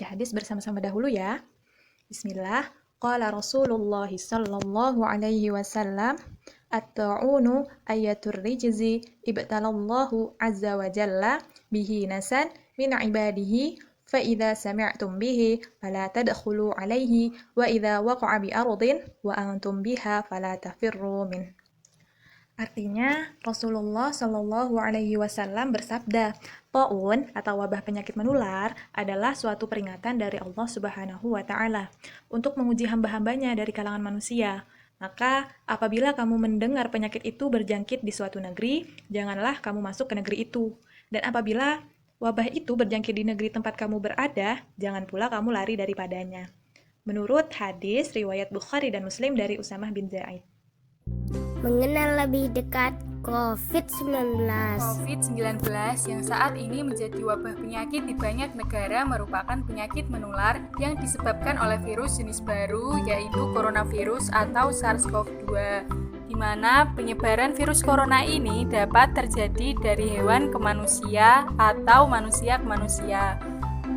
baca hadis bersama-sama dahulu ya. Bismillah. Qala Rasulullah sallallahu alaihi wasallam, at-ta'unu ayatul rijzi ibtalallahu azza wa jalla bihi nasan min ibadihi fa idza sami'tum bihi fala tadkhulu alaihi wa idza waqa'a bi ardin wa antum biha fala tafirru min. Artinya, Rasulullah Shallallahu Alaihi Wasallam bersabda, Ta'un atau wabah penyakit menular adalah suatu peringatan dari Allah Subhanahu wa Ta'ala untuk menguji hamba-hambanya dari kalangan manusia. Maka, apabila kamu mendengar penyakit itu berjangkit di suatu negeri, janganlah kamu masuk ke negeri itu. Dan apabila wabah itu berjangkit di negeri tempat kamu berada, jangan pula kamu lari daripadanya. Menurut hadis riwayat Bukhari dan Muslim dari Usamah bin Zaid. Mengenal lebih dekat COVID-19. COVID-19 yang saat ini menjadi wabah penyakit di banyak negara merupakan penyakit menular yang disebabkan oleh virus jenis baru yaitu coronavirus atau SARS-CoV-2, di mana penyebaran virus corona ini dapat terjadi dari hewan ke manusia atau manusia ke manusia.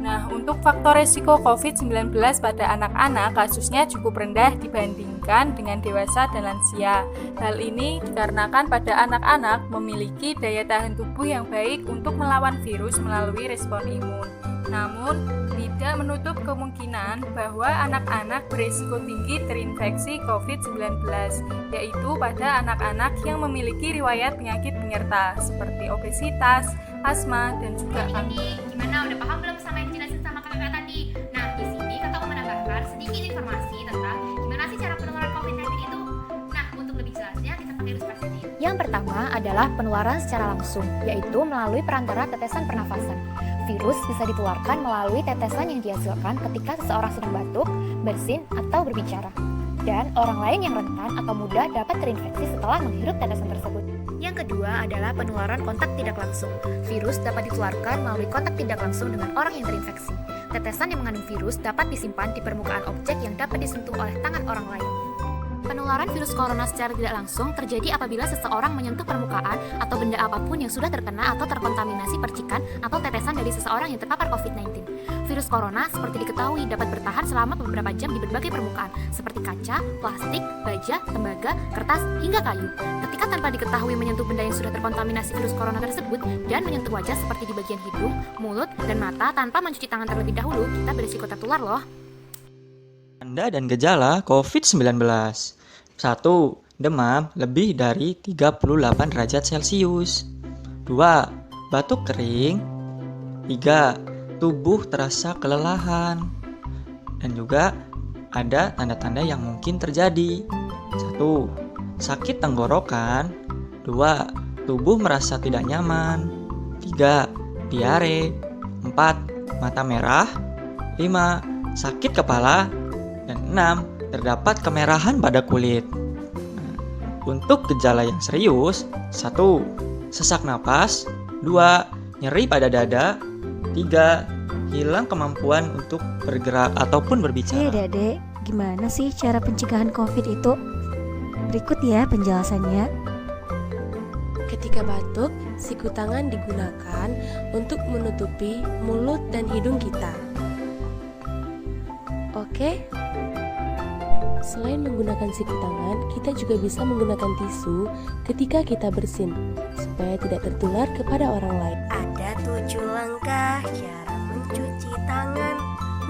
Nah, untuk faktor resiko COVID-19 pada anak-anak kasusnya cukup rendah dibandingkan dengan dewasa dan lansia. Hal ini dikarenakan pada anak-anak memiliki daya tahan tubuh yang baik untuk melawan virus melalui respon imun. Namun, tidak menutup kemungkinan bahwa anak-anak berisiko tinggi terinfeksi COVID-19, yaitu pada anak-anak yang memiliki riwayat penyakit penyerta seperti obesitas, asma, dan juga kanker. Gimana, udah paham belum sama yang dijelasin sama kakak tadi? Nah, di sini kakak mau menambahkan sedikit informasi tentang gimana sih cara penularan COVID-19 itu. Nah, untuk lebih jelasnya kita pakai ilustrasi ini. Yang pertama adalah penularan secara langsung, yaitu melalui perantara tetesan pernafasan. Virus bisa ditularkan melalui tetesan yang dihasilkan ketika seseorang sedang batuk, bersin, atau berbicara. Dan orang lain yang rentan atau muda dapat terinfeksi setelah menghirup tetesan tersebut. Yang kedua adalah penularan kontak tidak langsung. Virus dapat ditularkan melalui kontak tidak langsung dengan orang yang terinfeksi. Tetesan yang mengandung virus dapat disimpan di permukaan objek yang dapat disentuh oleh tangan orang lain. Penularan virus corona secara tidak langsung terjadi apabila seseorang menyentuh permukaan atau benda apapun yang sudah terkena atau terkontaminasi percikan atau tetesan dari seseorang yang terpapar COVID-19. Virus corona seperti diketahui dapat bertahan selama beberapa jam di berbagai permukaan seperti kaca, plastik, baja, tembaga, kertas, hingga kayu. Ketika tanpa diketahui menyentuh benda yang sudah terkontaminasi virus corona tersebut dan menyentuh wajah seperti di bagian hidung, mulut, dan mata tanpa mencuci tangan terlebih dahulu, kita berisiko tertular loh. Tanda dan gejala COVID-19. 1. Demam lebih dari 38 derajat Celcius. 2. Batuk kering. 3. Tubuh terasa kelelahan. Dan juga ada tanda-tanda yang mungkin terjadi. 1. Sakit tenggorokan. 2. Tubuh merasa tidak nyaman. 3. Diare. 4. Mata merah. 5. Sakit kepala. Dan 6. Terdapat kemerahan pada kulit. Untuk gejala yang serius, 1. Sesak napas. 2. Nyeri pada dada. 3. Hilang kemampuan untuk bergerak ataupun berbicara. Dek, gimana sih cara pencegahan COVID itu? Berikut ya penjelasannya. Ketika batuk, siku tangan digunakan untuk menutupi mulut dan hidung kita. Oke? Selain menggunakan siku tangan, kita juga bisa menggunakan tisu ketika kita bersin, supaya tidak tertular kepada orang lain. Ada 7 langkah cara mencuci tangan,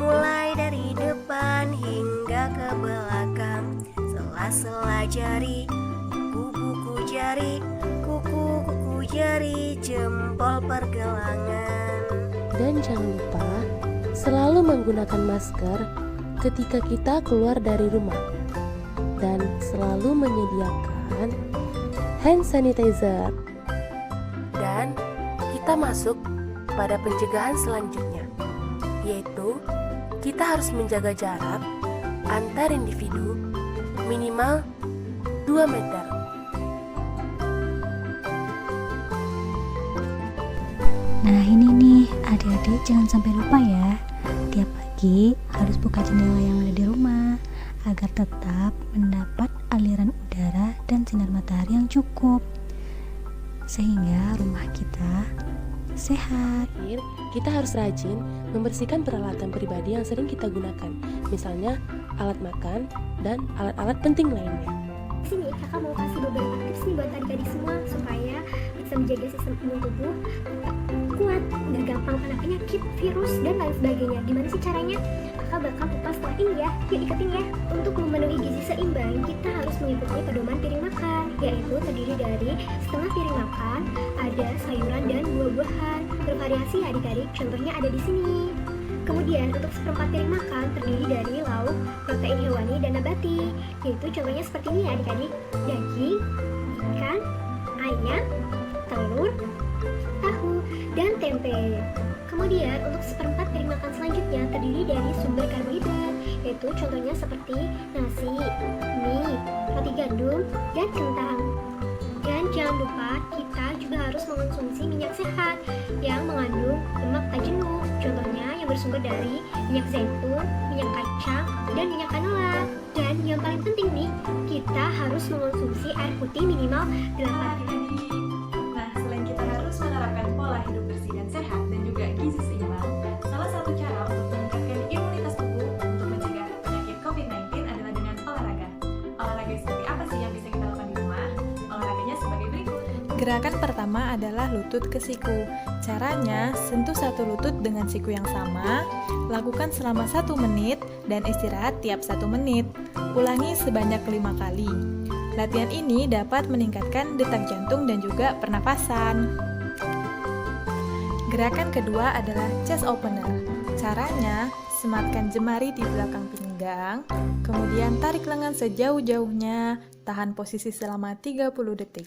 mulai dari depan hingga ke belakang. Sela-sela jari, kuku jari, kuku jari, jempol pergelangan. Dan jangan lupa selalu menggunakan masker ketika kita keluar dari rumah, dan selalu menyediakan hand sanitizer. Dan kita masuk pada pencegahan selanjutnya, yaitu kita harus menjaga jarak antar individu minimal 2 meter. Nah ini nih, adik-adik jangan sampai lupa ya. Tiap pagi harus buka jendela yang ada di rumah agar tetap mendapat aliran udara dan sinar matahari yang cukup, sehingga rumah kita sehat. Terakhir, kita harus rajin membersihkan peralatan pribadi yang sering kita gunakan, misalnya alat makan dan alat-alat penting lainnya. Di sini kakak mau kasih beberapa tips nih buat adik-adik semua supaya bisa menjaga sistem imun tubuh kuat, nggak gampang kena penyakit, virus, dan lain sebagainya. Gimana sih caranya? Kakak bakal kupas setelah ini ya. Yuk ikutin ya. Untuk memenuhi gizi seimbang, kita harus mengikuti pedoman piring makan, yaitu terdiri dari setengah piring makan, ada sayuran dan buah-buahan. Bervariasi ya adik-adik, contohnya ada di sini. Kemudian untuk seperempat piring makan terdiri dari lauk, protein hewani dan nabati, yaitu contohnya seperti ini ya adik-adik, daging, ikan, ayam, telur, tahu, dan tempe. Kemudian untuk seperempat piring makan selanjutnya terdiri dari sumber karbohidrat, yaitu contohnya seperti nasi, mie, roti gandum, dan kentang. Dan jangan lupa kita juga harus mengonsumsi minyak sehat yang mengandung lemak tak jenuh, contohnya yang bersumber dari minyak zaitun, minyak kacang, dan minyak canola. Dan yang paling penting nih, kita harus mengonsumsi air putih minimal 8 Nah, selain kita harus menerapkan pola hidup bersih dan sehat dan juga gizi seimbang, salah satu cara untuk meningkatkan imunitas tubuh untuk mencegah penyakit COVID-19 adalah dengan olahraga. Olahraga seperti apa sih yang bisa kita lakukan di rumah? Olahraganya sebagai berikut. Gerakan pertama adalah lutut ke siku. Caranya, sentuh satu lutut dengan siku yang sama, lakukan selama 1 menit, dan istirahat tiap 1 menit. Ulangi sebanyak 5 kali. Latihan ini dapat meningkatkan detak jantung dan juga pernapasan. Gerakan kedua adalah chest opener. Caranya, sematkan jemari di belakang pinggang, kemudian tarik lengan sejauh-jauhnya, tahan posisi selama 30 detik.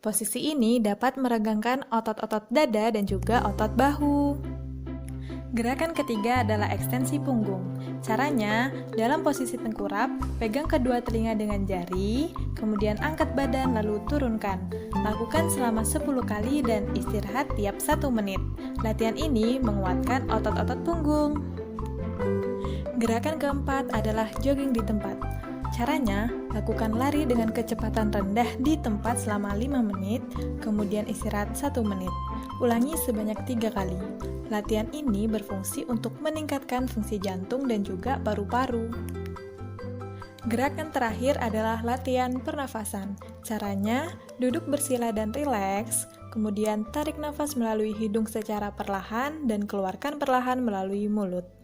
Posisi ini dapat meregangkan otot-otot dada dan juga otot bahu. Gerakan ketiga adalah ekstensi punggung. Caranya, dalam posisi tengkurap, pegang kedua telinga dengan jari, kemudian angkat badan lalu turunkan. Lakukan selama 10 kali dan istirahat tiap 1 menit. Latihan ini menguatkan otot-otot punggung. Gerakan keempat adalah jogging di tempat. Caranya, lakukan lari dengan kecepatan rendah di tempat selama 5 menit, kemudian istirahat 1 menit. Ulangi sebanyak 3 kali. Latihan ini berfungsi untuk meningkatkan fungsi jantung dan juga paru-paru. Gerakan terakhir adalah latihan pernafasan. Caranya, duduk bersila dan rileks, kemudian tarik nafas melalui hidung secara perlahan dan keluarkan perlahan melalui mulut.